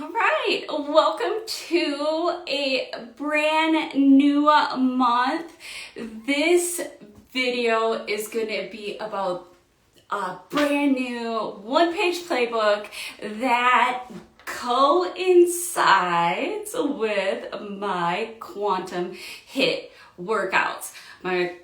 All right, welcome to a brand new month. This video is going to be about a brand new one-page playbook that coincides with my quantum HIIT workouts. My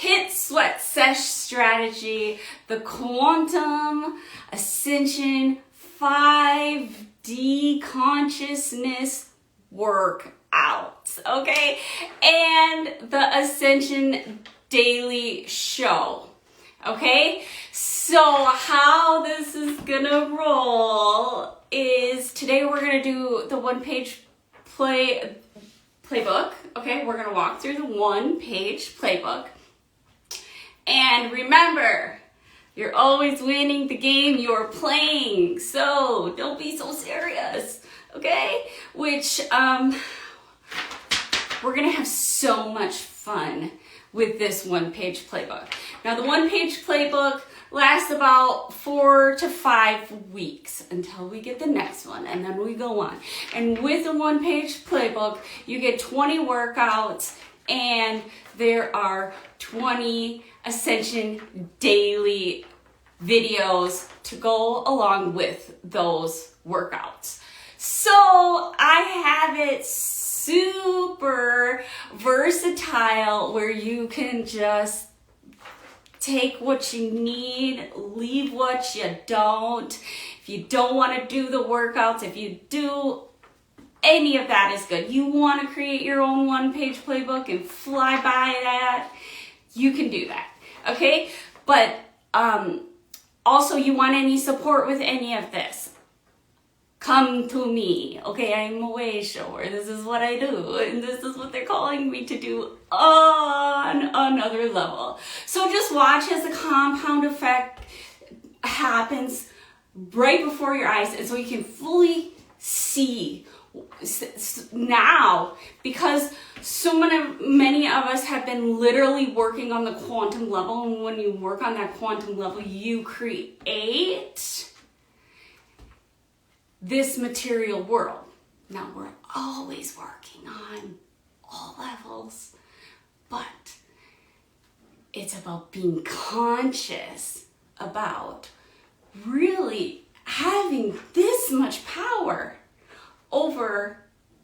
HIIT sweat sesh strategy, the quantum Ascension 5D consciousness workouts, okay? And the Ascension Daily Show, okay? So how this is gonna roll is today we're gonna do the one-page playbook, okay? We're gonna walk through the one-page playbook. And remember, you're always winning the game you're playing, so don't be so serious, okay? Which, we're gonna have so much fun with this one-page playbook. Now, the one-page playbook lasts about 4 to 5 weeks until we get the next one, and then we go on. And with the one-page playbook, you get 20 workouts, and there are 20 Ascension Daily videos to go along with those workouts. So I have it super versatile where you can just take what you need, leave what you don't. If you don't want to do the workouts, if you do, any of that is good. You want to create your own one-page playbook and fly by that, you can do that, okay? But also, you want any support with any of this, come to me, okay? I'm a way shower. This is what I do, and this is what they're calling me to do on another level. So just watch as the compound effect happens right before your eyes, and so you can fully see now, because so many of us have been literally working on the quantum level, and when you work on that quantum level, you create this material world. Now, we're always working on all levels, but it's about being conscious about really having this much power over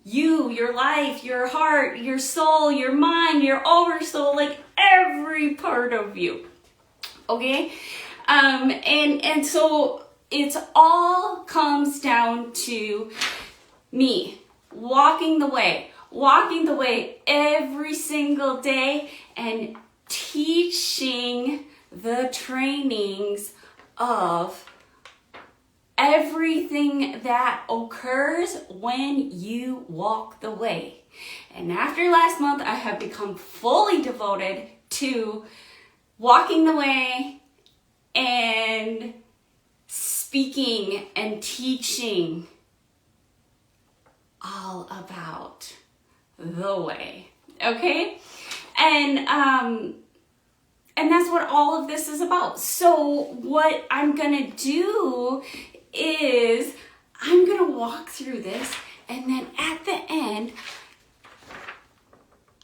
you, your life, your heart, your soul, your mind, your oversoul, like every part of you, okay? And so it's all comes down to me walking the way every single day and teaching the trainings of everything that occurs when you walk the way. And after last month, I have become fully devoted to walking the way and speaking and teaching all about the way, okay? And that's what all of this is about. So what I'm gonna do is I'm gonna walk through this, and then at the end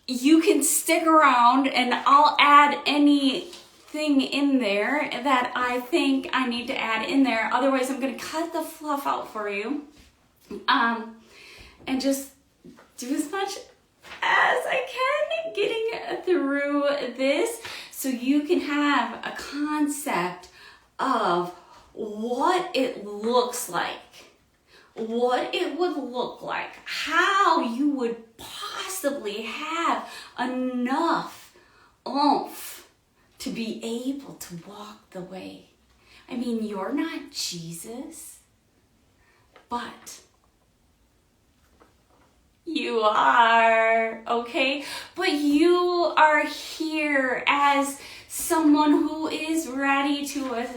you can stick around and I'll add anything in there that I think I need to add in there. Otherwise, I'm gonna cut the fluff out for you and just do as much as I can getting through this so you can have a concept of what it looks like, what it would look like, how you would possibly have enough oomph to be able to walk the way. I mean, you're not Jesus, but you are, okay? But you are here as someone who is ready to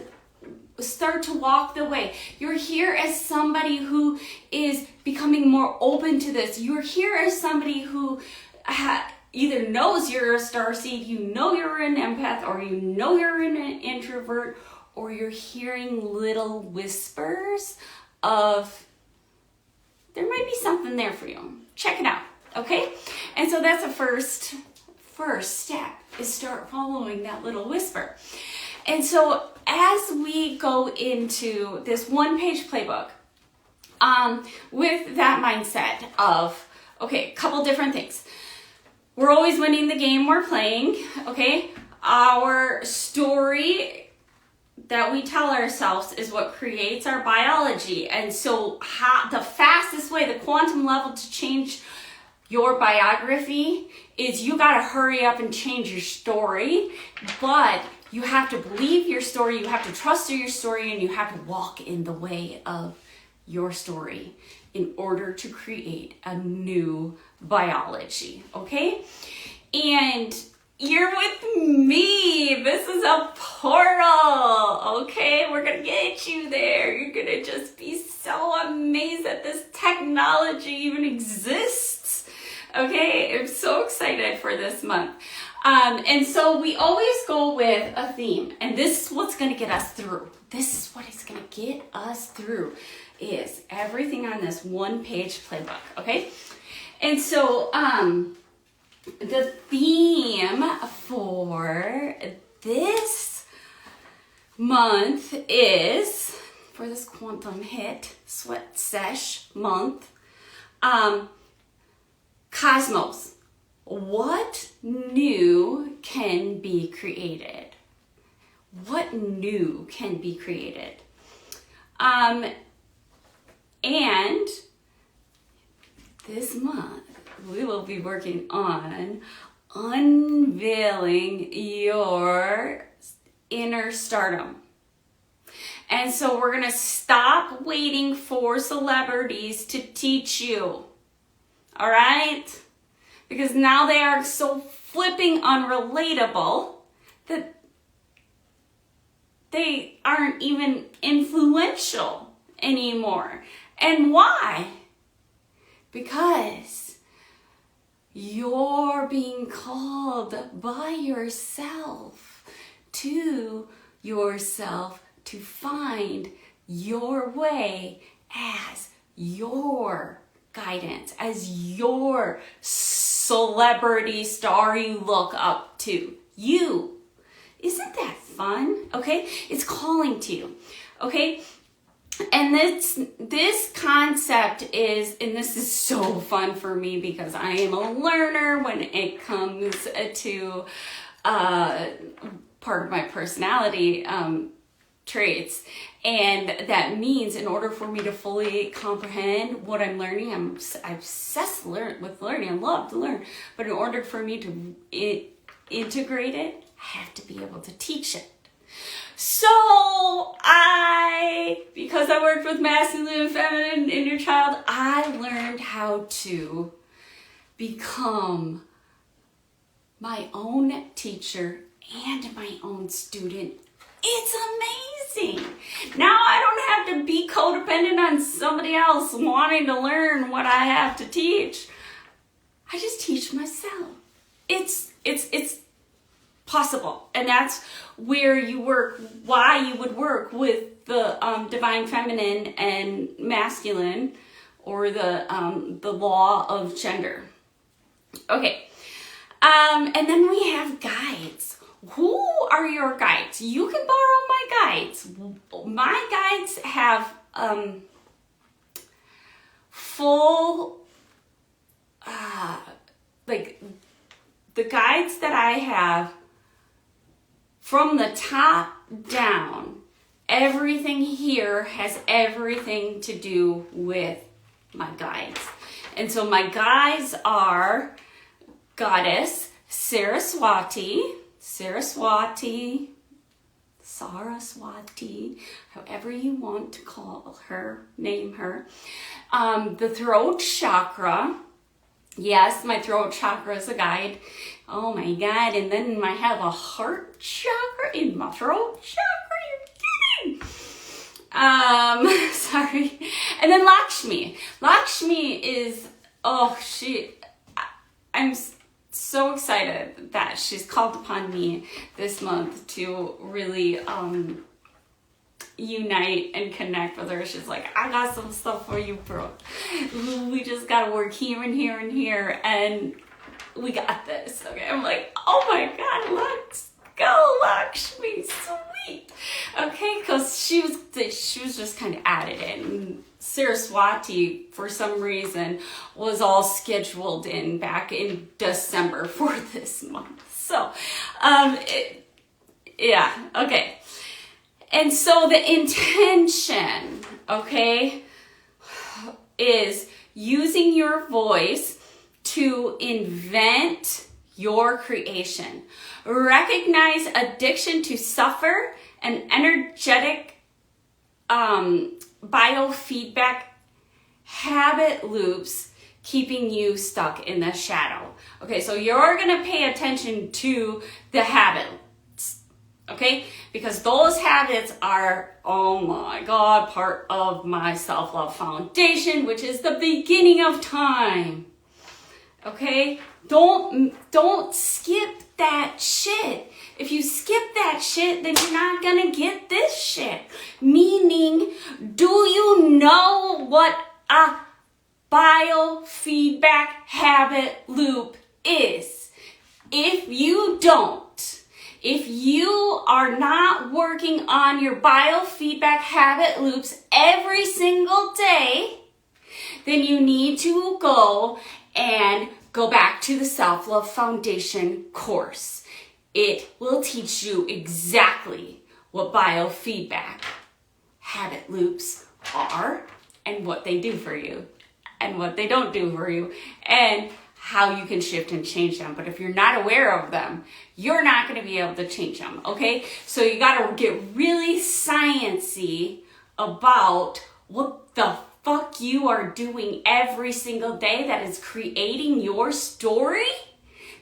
start to walk the way. You're here as somebody who is becoming more open to this. You're here as somebody who either knows you're a starseed, you know you're an empath, or you know you're an introvert, or you're hearing little whispers of something there for you. Check it out, okay? And so that's the first step, is start following that little whisper. And so as we go into this one-page playbook, with that mindset of, okay, a couple different things. We're always winning the game we're playing, okay? Our story that we tell ourselves is what creates our biology. And so the fastest way, the quantum level to change your biography is you got to hurry up and change your story, but you have to believe your story, you have to trust your story, and you have to walk in the way of your story in order to create a new biology, okay? And you're with me. This is a portal, okay? We're gonna get you there. You're gonna just be so amazed that this technology even exists, okay? I'm so excited for this month. And so we always go with a theme, and this is what's gonna get us through. This is what is gonna get us through, is everything on this one-page playbook, okay? And so, the theme for this month is, for this Quantum HIIT Sweat Sesh month, Cosmos. What new can be created? What new can be created? And this month, we will be working on unveiling your inner stardom. And so we're going to stop waiting for celebrities to teach you. All right? Because now they are so flipping unrelatable that they aren't even influential anymore. And why? Because you're being called by yourself to find your way as your guidance, as your celebrity star you look up to. You. Isn't that fun? Okay? It's calling to you. Okay? And this concept is, and this is so fun for me because I am a learner when it comes to part of my personality traits. And that means in order for me to fully comprehend what I'm learning, I'm obsessed with learning. I love to learn. But in order for me to integrate it, I have to be able to teach it. So because I worked with masculine and feminine inner child, I learned how to become my own teacher and my own student. It's amazing. Now I don't have to be codependent on somebody else wanting to learn what I have to teach. I just teach myself. It's possible. And that's where you work, why you would work with the divine feminine and masculine, or the law of gender. Okay. And then we have guides. Who are your guides? You can borrow my guides. My guides have full, like the guides that I have from the top down. Everything here has everything to do with my guides. And so my guides are Goddess Saraswati, however you want to call her, name her. The throat chakra. Yes, my throat chakra is a guide. Oh my God. And then I have a heart chakra in my throat chakra. You're kidding. Sorry. And then Lakshmi. Lakshmi is, I'm so excited that she's called upon me this month to really, unite and connect with her. She's like, I got some stuff for you, Brooke. We just gotta work here and here and here, and we got this. Okay, I'm like, oh my God, let's go, Lakshmi, sweet. Okay, because she was just kind of added in. Saraswati, for some reason, was all scheduled in back in December for this month. So, yeah, okay. And so the intention, okay, is using your voice to invent your creation. Recognize addiction to suffer and energetic biofeedback habit loops keeping you stuck in the shadow. Okay, so you're gonna pay attention to the habits, okay? Because those habits are, oh my God, part of my self-love foundation, which is the beginning of time. Okay? Don't skip that shit. If you skip that shit, then you're not gonna get this shit. Meaning, do you know what a biofeedback habit loop is? If you don't, if you are not working on your biofeedback habit loops every single day, then you need to go back to the Self-Love Foundation course. It will teach you exactly what biofeedback habit loops are and what they do for you and what they don't do for you and how you can shift and change them. But if you're not aware of them, you're not going to be able to change them, okay? So you got to get really sciencey about what the fuck you are doing every single day that is creating your story,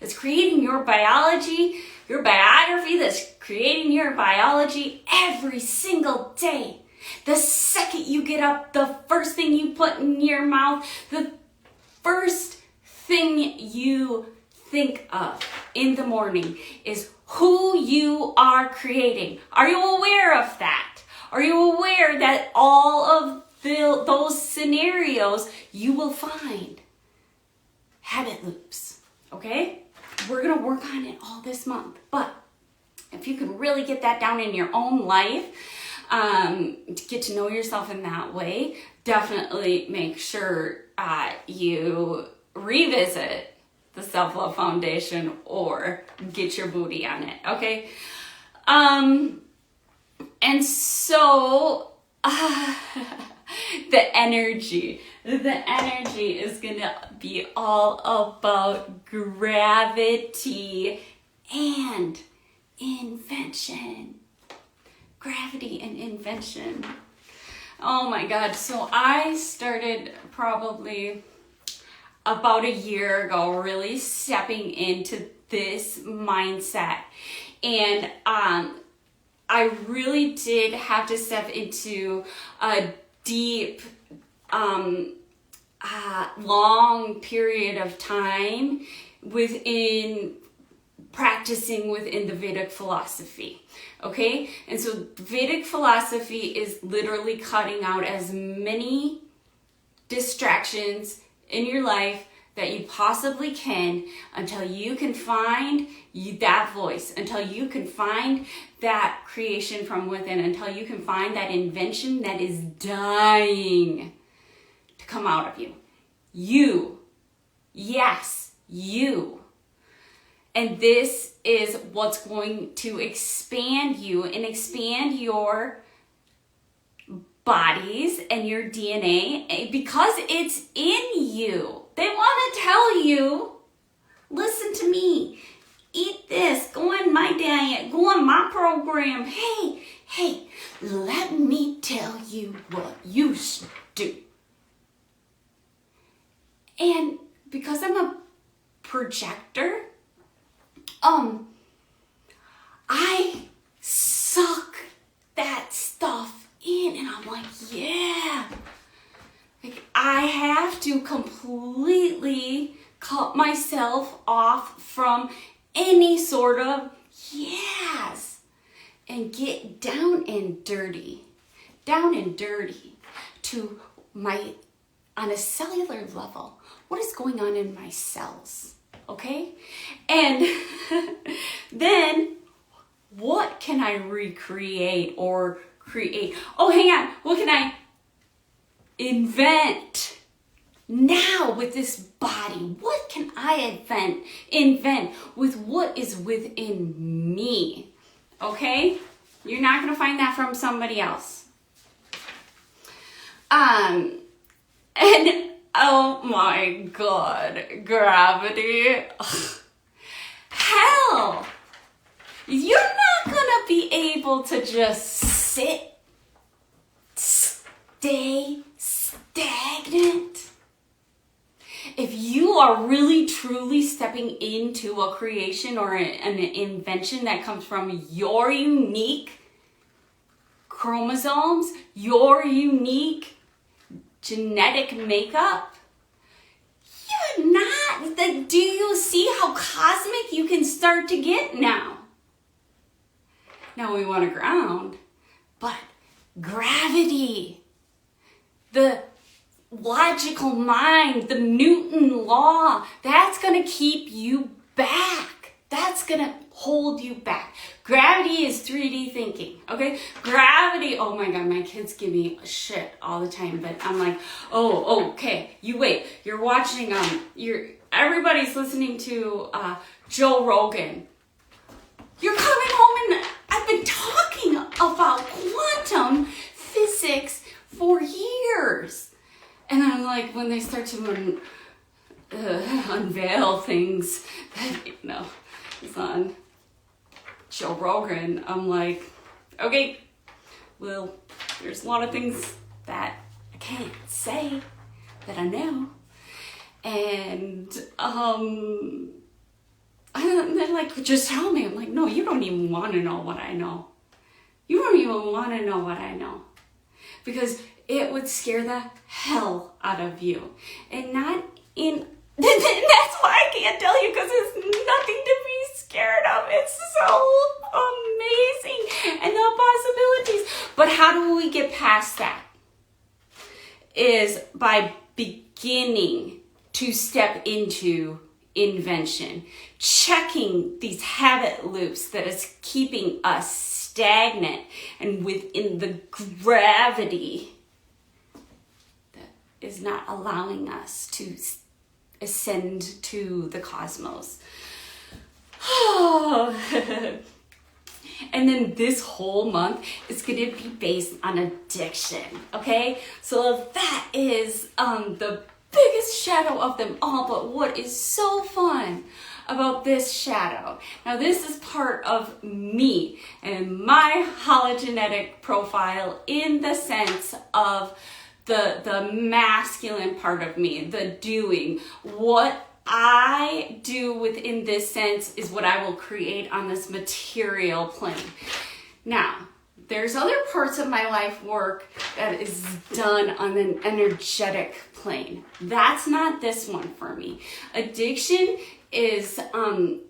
that's creating your biology, your biography, that's creating your biology every single day. The second you get up, the first thing you put in your mouth, the first thing you think of in the morning is who you are creating. Are you aware of that? Are you aware that all of those scenarios you will find habit loops? Okay? We're going to work on it all this month. But if you can really get that down in your own life, to get to know yourself in that way, definitely make sure you revisit the Self-Love Foundation or get your booty on it, okay? And so the energy is gonna be all about gravity and invention. Gravity and invention. Oh my God. So I started probably about a year ago really stepping into this mindset. And I really did have to step into a deep, long period of time within practicing within the Vedic philosophy. Okay? And so Vedic philosophy is literally cutting out as many distractions in your life that you possibly can until you can find that voice, until you can find that creation from within, until you can find that invention that is dying to come out of you. You. Yes, you. And this is what's going to expand you and expand your bodies and your DNA because it's in you. They want to tell you, listen to me, eat this, go on my diet, go on my program. Hey, let me tell you what you should do. And because I'm a projector, I suck that stuff in and I'm like, yeah. Like I have to completely cut myself off from any sort of yes and get down and dirty down and dirty to on a cellular level, what is going on in my cells, okay? And then what can I recreate or create? Oh, hang on, what can I invent now with this body? What can I invent with what is within me, okay? You're not gonna find that from somebody else. And oh my God, gravity. Ugh. Hell, you're not gonna be able to just stay stagnant. If you are really truly stepping into a creation or an invention that comes from your unique chromosomes, your unique genetic makeup, you're not, do you see how cosmic you can start to get now? Now we want to ground, but gravity, the logical mind, the Newton law, that's going to keep you back. That's going to hold you back. Gravity is 3D thinking, okay? Gravity, oh my God, my kids give me shit all the time, but I'm like, oh, okay, you wait. You're watching, everybody's listening to Joe Rogan. You're coming home and I've been talking about quantum physics for years. And then I'm like, when they start to unveil things that, it's on Joe Rogan, I'm like, okay, well, there's a lot of things that I can't say that I know. And they're like, just tell me. I'm like, no, you don't even want to know what I know. You don't even want to know what I know. Because it would scare the hell out of you. And not in... That's why I can't tell you, because it's nothing to be scared of. It's so amazing. And the possibilities. But how do we get past that? Is by beginning to step into invention. Checking these habit loops that is keeping us stagnant and within the gravity that is not allowing us to ascend to the cosmos. And then this whole month is going to be based on addiction, okay? So that is the biggest shadow of them all. But what is so fun about this shadow? Now, this is part of me and my hologenetic profile in the sense of the masculine part of me, the doing. What I do within this sense is what I will create on this material plane. Now, there's other parts of my life work that is done on an energetic plane. That's not this one for me. Addiction is, I'm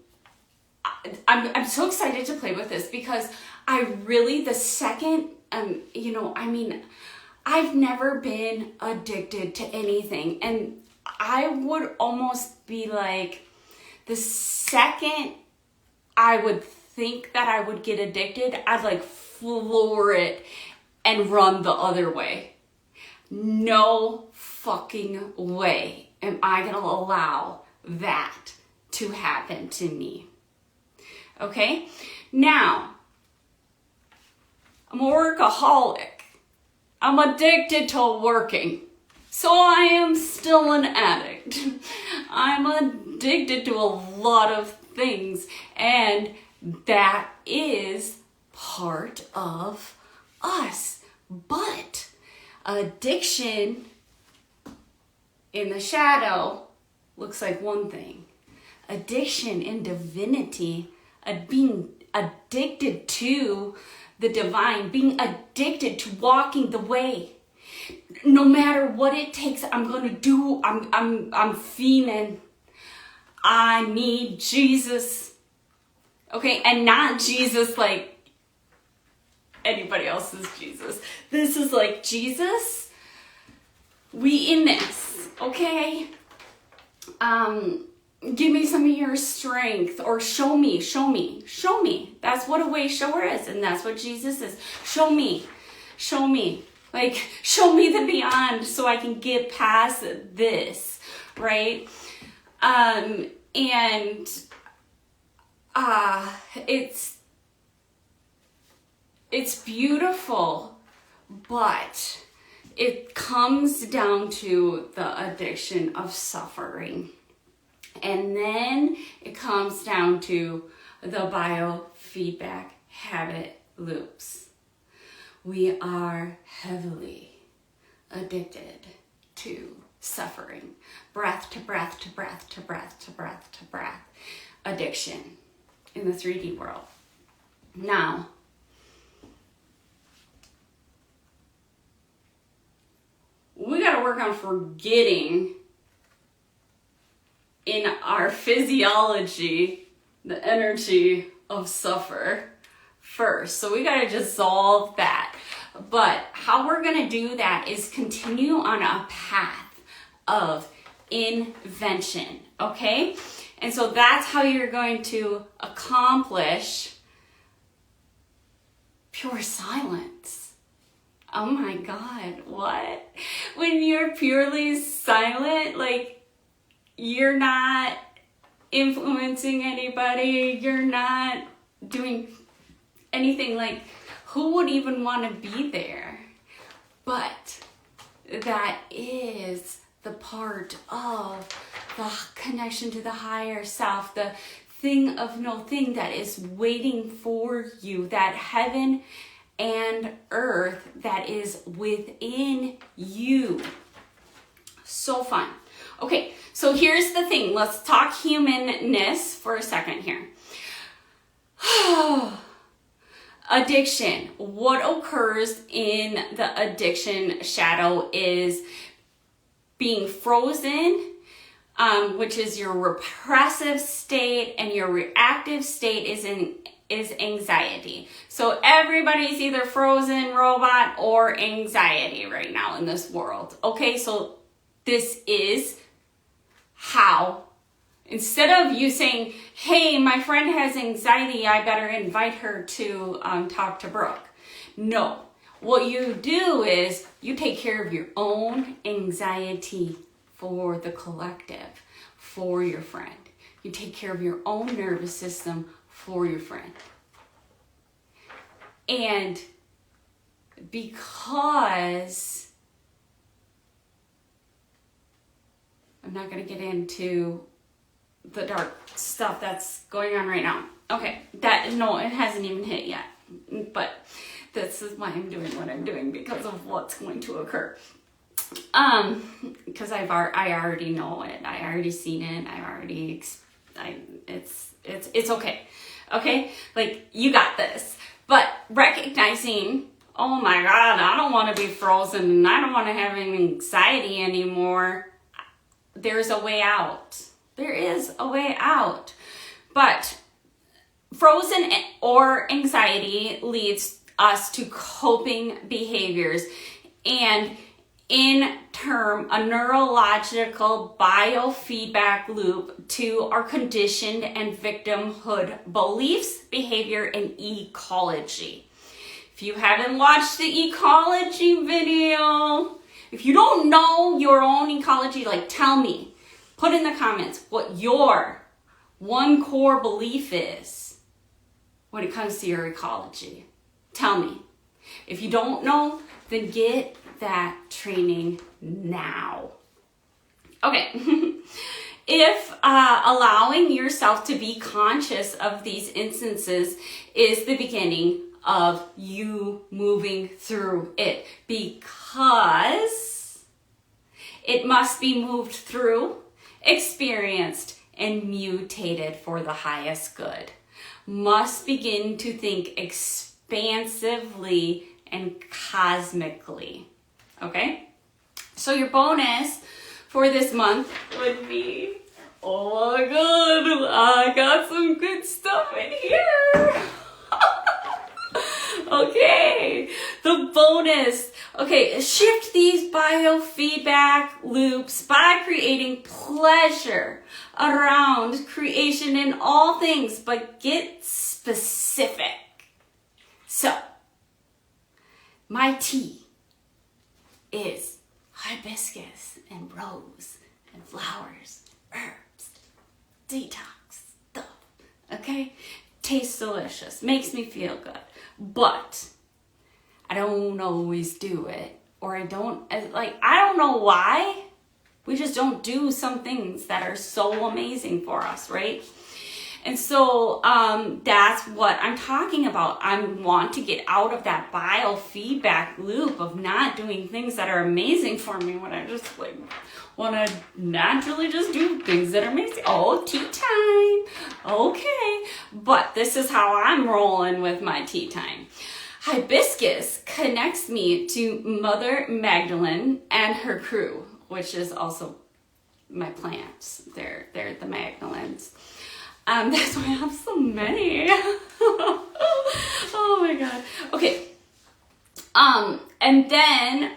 so excited to play with this because I really, the second, I've never been addicted to anything. And I would almost be like, the second I would think that I would get addicted, I'd like floor it and run the other way. No fucking way am I gonna allow that to happen to me. Okay? Now, I'm a workaholic. I'm addicted to working. So I am still an addict. I'm addicted to a lot of things, and that is part of us. But addiction in the shadow looks like one thing. Addiction in divinity, being addicted to the divine, being addicted to walking the way. No matter what it takes, I'm gonna do. I'm fiending. I need Jesus. Okay, and not Jesus like anybody else's Jesus. This is like, Jesus, we in this, okay? Give me some of your strength, or show me. That's what a way shower is, and that's what Jesus is. Show me. Like, show me the beyond so I can get past this, right? It's beautiful, but it comes down to the addiction of suffering. And then it comes down to the biofeedback habit loops. We are heavily addicted to suffering. Breath to breath to breath to breath to breath to breath. Addiction in the 3D world. Now, we got to work on forgetting in our physiology the energy of suffer first. So we got to dissolve that. But how we're going to do that is continue on a path of invention, okay? And so that's how you're going to accomplish pure silence. Oh my God, what? When you're purely silent, like, you're not influencing anybody, you're not doing anything, like, who would even want to be there? But that is the part of the connection to the higher self, the thing of no thing that is waiting for you, that heaven and earth that is within you. So fun. Okay, so here's the thing. Let's talk humanness for a second here. Addiction. What occurs in the addiction shadow is being frozen, which is your repressive state, and your reactive state is anxiety. So everybody's either frozen, robot, or anxiety right now in this world. Okay, so this is how, instead of you saying, hey, my friend has anxiety, I better invite her to talk to Brooke. No, what you do is you take care of your own anxiety for the collective, for your friend. You take care of your own nervous system for your friend. And because I'm not going to get into the dark stuff that's going on right now. Okay, no, it hasn't even hit yet. But this is why I'm doing what I'm doing, because of what's going to occur. Because I already know it. I already seen it. It's okay. Okay? Like, you got this. But recognizing, oh my God, I don't want to be frozen and I don't want to have any anxiety anymore. There's a way out. There is a way out. But frozen or anxiety leads us to coping behaviors, and in turn, a neurological biofeedback loop to our conditioned and victimhood beliefs, behavior, and ecology. If you haven't watched the ecology video, if you don't know your own ecology, like, tell me, put in the comments what your one core belief is when it comes to your ecology. Tell me. If you don't know, then get that training now. Okay. If allowing yourself to be conscious of these instances is the beginning of you moving through it, because it must be moved through, experienced, and mutated for the highest good. Must begin to think expansively and cosmically. Okay? So your bonus for this month would be, oh my God, I got some good stuff in here. Okay, the bonus. Okay, shift these biofeedback loops by creating pleasure around creation in all things, but get specific. So, my tea is hibiscus and rose and flowers, herbs, detox stuff, okay? Tastes delicious, makes me feel good, but I don't always do it, or I don't know why. We just don't do some things that are so amazing for us, right? And so that's what I'm talking about. I want to get out of that biofeedback loop of not doing things that are amazing for me when I just want to naturally just do things that are amazing. Oh, tea time. Okay. But this is how I'm rolling with my tea time. Hibiscus connects me to Mother Magdalene and her crew, which is also my plants. They're the Magdalens. That's why I have so many. Oh my God. Okay. And then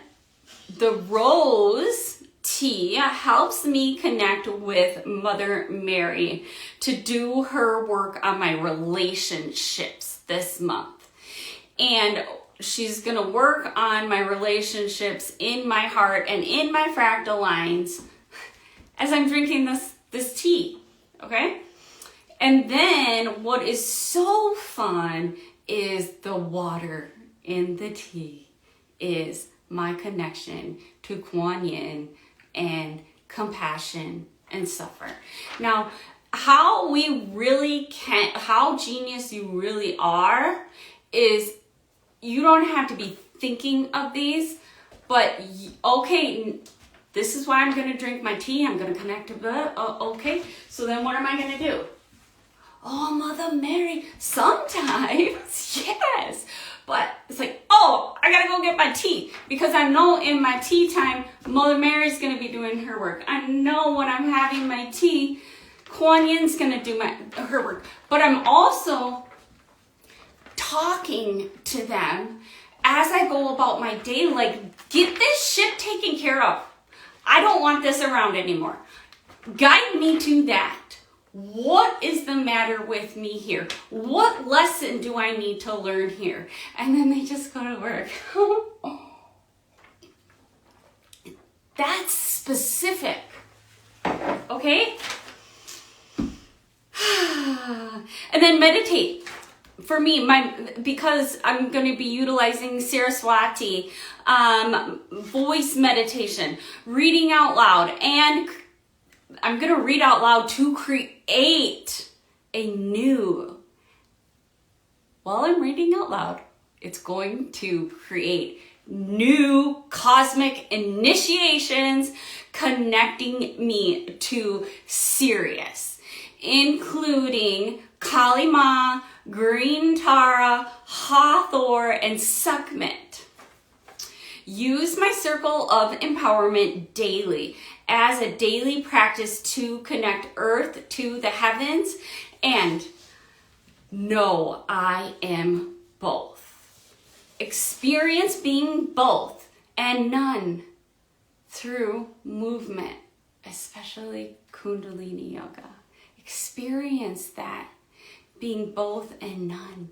the rose tea helps me connect with Mother Mary to do her work on my relationships this month. And she's going to work on my relationships in my heart and in my fractal lines as I'm drinking this tea. Okay? And then what is so fun is the water in the tea is my connection to Kuan Yin and compassion and suffer. Now, how genius you really are is you don't have to be thinking of these, but okay, this is why I'm going to drink my tea. I'm going to connect to that. Okay, so then what am I going to do? Oh, Mother Mary, sometimes, yes. But it's like, oh, I gotta go get my tea. Because I know in my tea time, Mother Mary's gonna be doing her work. I know when I'm having my tea, Kuan Yin's gonna do her work. But I'm also talking to them as I go about my day, like, get this shit taken care of. I don't want this around anymore. Guide me to that. What is the matter with me here? What lesson do I need to learn here? And then they just go to work. That's specific. Okay? And then meditate. For me, because I'm going to be utilizing Saraswati, voice meditation, reading out loud, and I'm going to read out loud to create a new. While I'm reading out loud, it's going to create new cosmic initiations connecting me to Sirius, including Kali Ma, Green Tara, Hathor, and Sekhmet. Use my circle of empowerment daily as a daily practice to connect Earth to the heavens and know I am both. Experience being both and none through movement, especially Kundalini Yoga. Experience that, being both and none.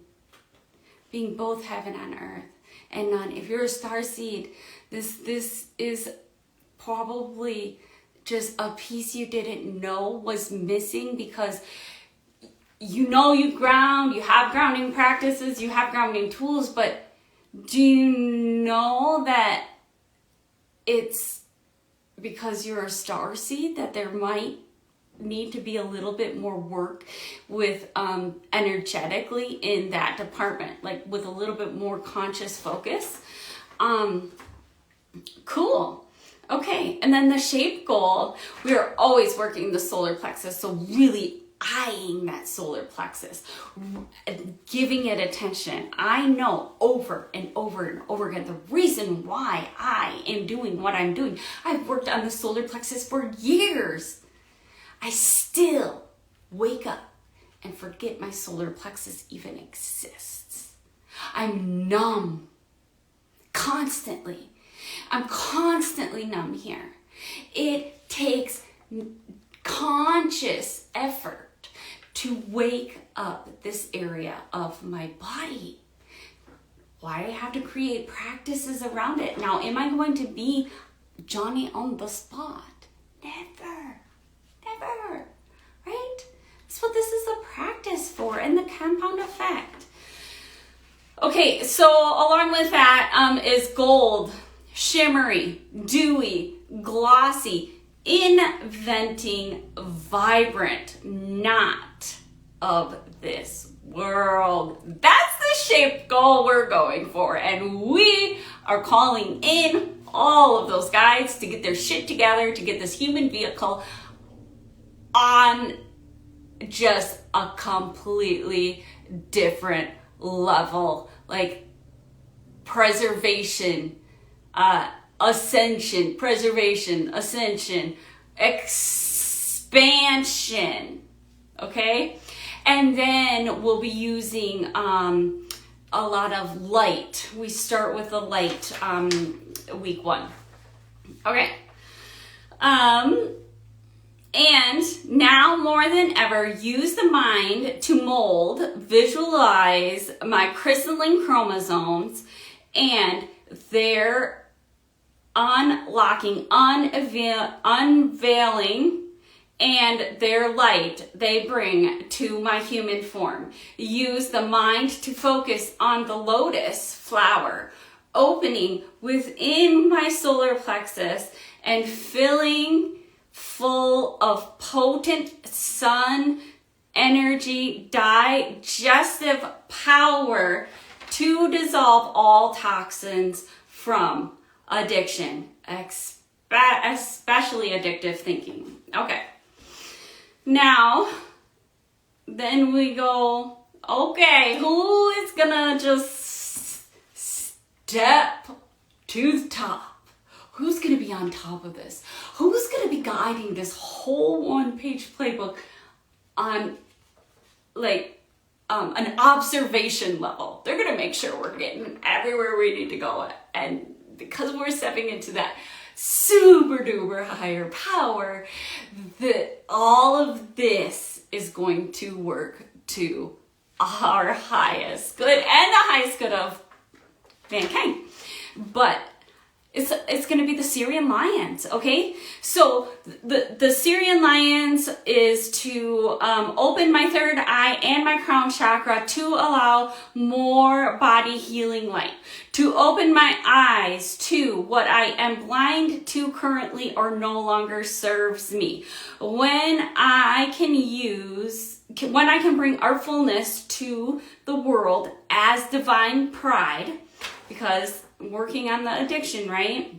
Being both heaven on earth and none. If you're a starseed, this is probably just a piece you didn't know was missing, because you ground, you have grounding practices, you have grounding tools, but do you know that it's because you're a starseed that there might need to be a little bit more work with energetically in that department, like with a little bit more conscious focus. Cool. Okay, and then the shape goal, we are always working the solar plexus, so really eyeing that solar plexus, giving it attention. I know over and over and over again the reason why I am doing what I'm doing. I've worked on the solar plexus for years. I still wake up and forget my solar plexus even exists. I'm numb constantly. I'm constantly numb here. It takes conscious effort to wake up this area of my body. Why do I have to create practices around it? Now, am I going to be Johnny on the spot? Never, never, right? That's what this is a practice for, and the compound effect. Okay, so along with that is gold, shimmery, dewy, glossy, inventing vibrant, not of this world. That's the shape goal we're going for, and we are calling in all of those guys to get their shit together, to get this human vehicle on just a completely different level, like preservation, ascension, preservation, ascension, expansion, okay? And then we'll be using a lot of light. We start with the light week 1. Okay. And now more than ever, use the mind to mold, visualize my crystalline chromosomes, and they're unlocking, unveiling, and their light they bring to my human form. Use the mind to focus on the lotus flower, opening within my solar plexus and filling full of potent sun energy, digestive power to dissolve all toxins from addiction, especially addictive thinking. Okay. Now, then we go, okay, who is gonna just step to the top? Who's going to be on top of this? Who's going to be guiding this whole one-page playbook on like an observation level? They're going to make sure we're getting everywhere we need to go. And because we're stepping into that super duper higher power, that all of this is going to work to our highest good and the highest good of mankind. But it's going to be the Syrian lions, okay? So the Syrian lions is to open my third eye and my crown chakra to allow more body healing light, to open my eyes to what I am blind to currently or no longer serves me. When I can bring artfulness to the world as divine pride, because working on the addiction, right?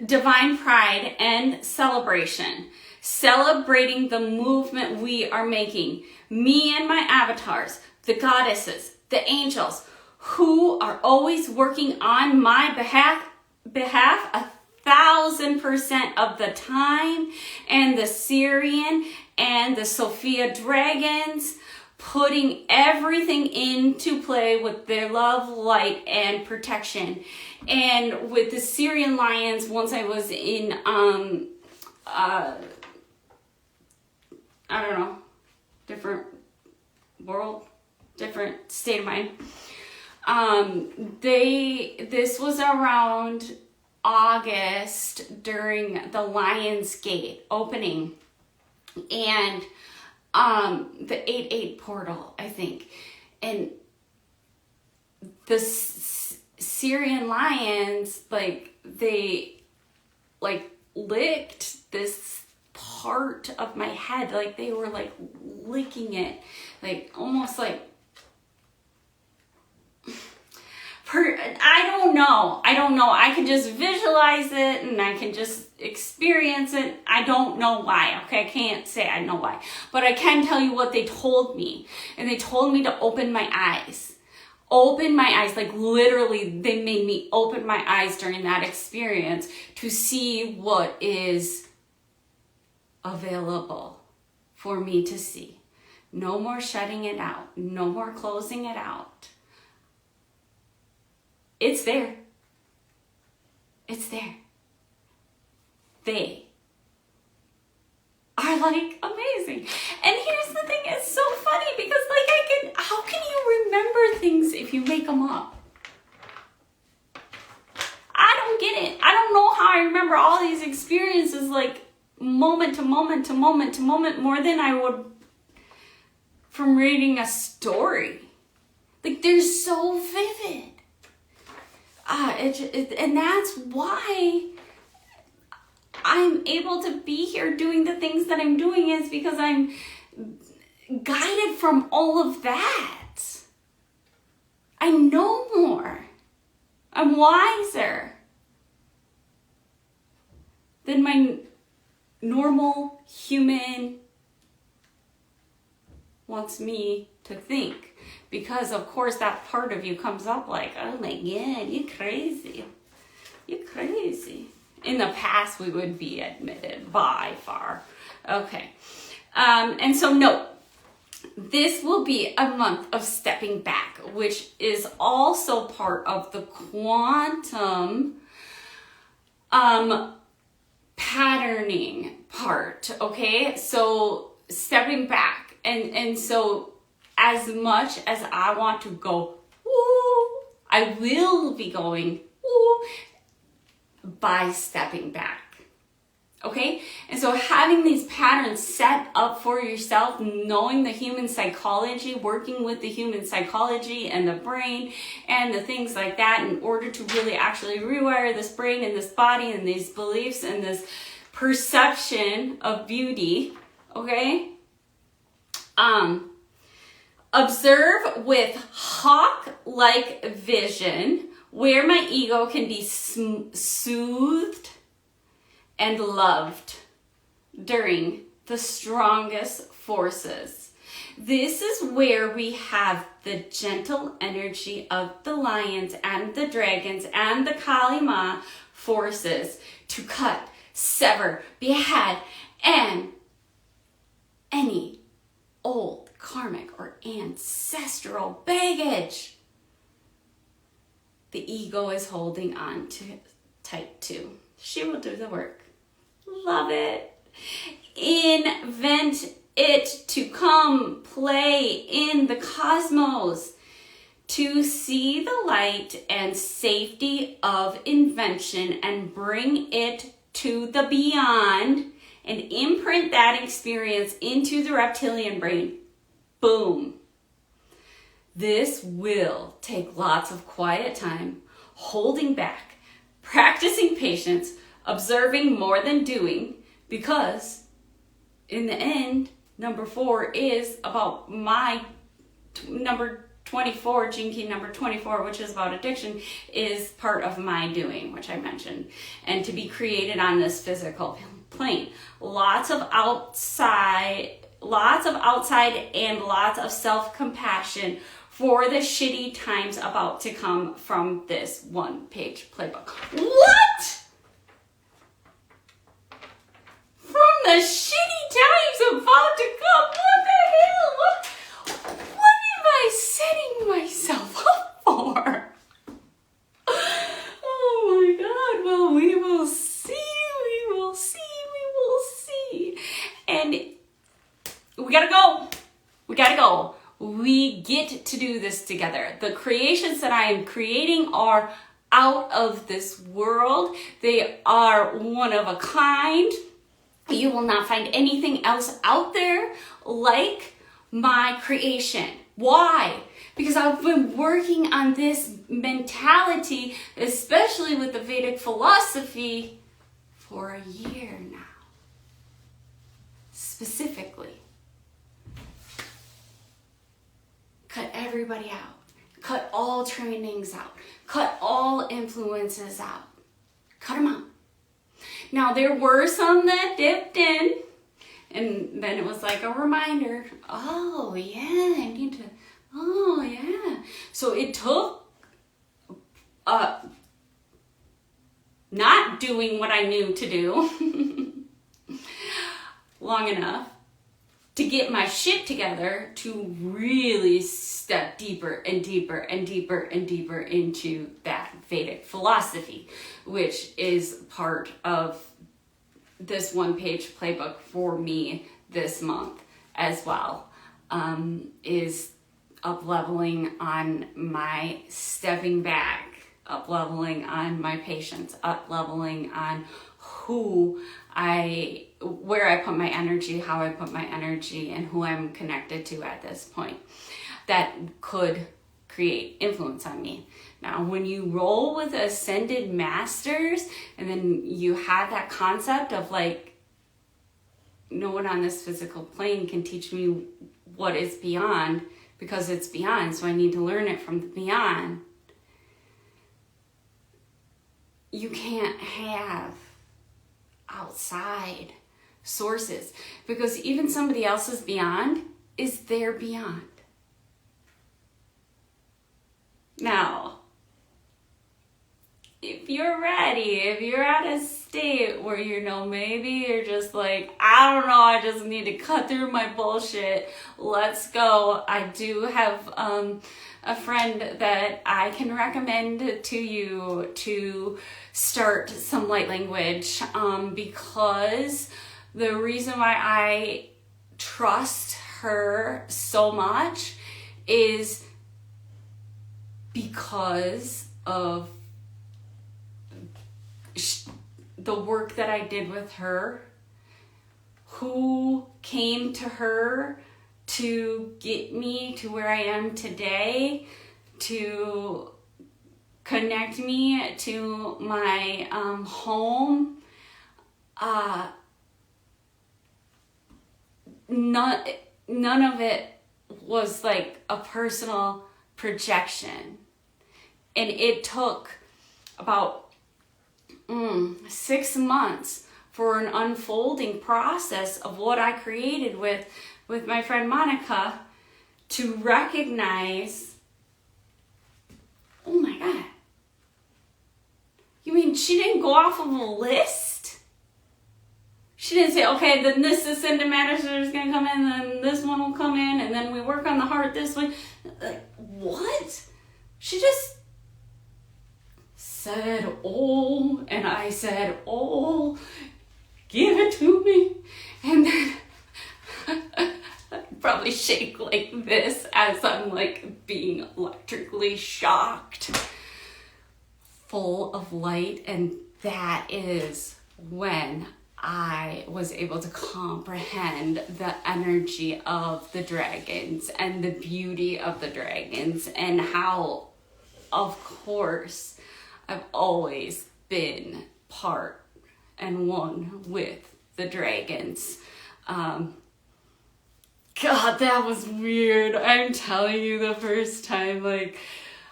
Divine pride and celebration. Celebrating the movement we are making. Me and my avatars, the goddesses, the angels, who are always working on my behalf 1,000% of the time. And the Syrian and the Sophia dragons, putting everything into play with their love, light, and protection. And with the Syrian lions, once I was in, I don't know, different world, different state of mind. This was around August during the Lion's Gate opening. And the 8/8 portal, I think. And the Syrian lions, they licked this part of my head. Like they were licking it, almost I don't know. I can just visualize it and I can just experience it. I don't know why. Okay, I can't say I know why. But I can tell you what they told me. And they told me to open my eyes. Open my eyes. Literally, they made me open my eyes during that experience to see what is available for me to see. No more shutting it out. No more closing it out. It's there. It's there. They are like amazing. And here's the thing, it's so funny because like how can you remember things if you make them up? I don't get it. I don't know how I remember all these experiences like moment to moment to moment to moment more than I would from reading a story. Like they're so vivid. And that's why I'm able to be here doing the things that I'm doing, is because I'm guided from all of that. I know more. I'm wiser than my normal human wants me to think. Because of course that part of you comes up like, oh my God, you're crazy. You're crazy. In the past, we would be admitted by far. Okay. And so no, this will be a month of stepping back, which is also part of the quantum patterning part. Okay. So stepping back. And so as much as I want to go, woo, I will be going, woo, by stepping back. Okay? And so having these patterns set up for yourself, knowing the human psychology, working with the human psychology and the brain and the things like that in order to really actually rewire this brain and this body and these beliefs and this perception of beauty. Okay? Observe with hawk-like vision where my ego can be soothed and loved during the strongest forces. This is where we have the gentle energy of the lions and the dragons and the Kali Ma forces to cut, sever, behead, and any old karmic or ancestral baggage the ego is holding on to tight to. She will do the work. Love it. Invent it to come play in the cosmos, to see the light and safety of invention and bring it to the beyond and imprint that experience into the reptilian brain. Boom. This will take lots of quiet time, holding back, practicing patience, observing more than doing, because in the end, number 4 is about my number 24, Gene Key number 24, which is about addiction, is part of my doing, which I mentioned, and to be created on this physical plane. Lots of outside and lots of self-compassion for the shitty times about to come from this one-page playbook. What? From the shitty times about to come? What the hell? What am I setting myself up for? Oh my God. Well, we will see. We will see. We will see. And we gotta go. We gotta go. We get to do this together. The creations that I am creating are out of this world. They are one of a kind. You will not find anything else out there like my creation. Why? Because I've been working on this mentality, especially with the Vedic philosophy, for a year now. Specifically. Cut everybody out. Cut all trainings out. Cut all influences out. Cut them out. Now, there were some that dipped in, and then it was like a reminder. Oh, yeah, I need to, oh, yeah. So it took not doing what I knew to do long enough to get my shit together to really step deeper and deeper and deeper and deeper into that Vedic philosophy, which is part of this one-page playbook for me this month as well, is up-leveling on my stepping back, up-leveling on my patience, up-leveling on where I put my energy, how I put my energy, and who I'm connected to at this point that could create influence on me. Now, when you roll with ascended masters, and then you have that concept of like, no one on this physical plane can teach me what is beyond, because it's beyond, so I need to learn it from the beyond. You can't have outside sources, because even somebody else's beyond is their beyond. Now, if you're ready, if you're at a state where maybe you're just like, I don't know, I just need to cut through my bullshit, let's go. I do have a friend that I can recommend to you to start some light language, because the reason why I trust her so much is because of the work that I did with her, who came to her to get me to where I am today, to connect me to my home. None of it was like a personal projection. And it took about 6 months for an unfolding process of what I created with my friend Monica to recognize, oh my God, you mean she didn't go off of a list? She didn't say, okay, then this ascendant master is going to come in, then this one will come in, and then we work on the heart this way. Like, what? She just said, oh, and I said, oh, give it to me. And then I probably shake like this as I'm like being electrically shocked, full of light. And that is when I was able to comprehend the energy of the dragons and the beauty of the dragons, and how, of course, I've always been part and one with the dragons. God, that was weird. I'm telling you, the first time, like,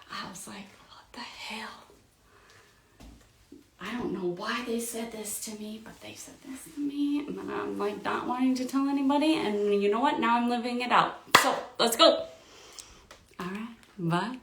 I was like, what the hell? I don't know why they said this to me, but they said this to me, and then I'm like not wanting to tell anybody, and you know what? Now I'm living it out. So let's go. All right, bye.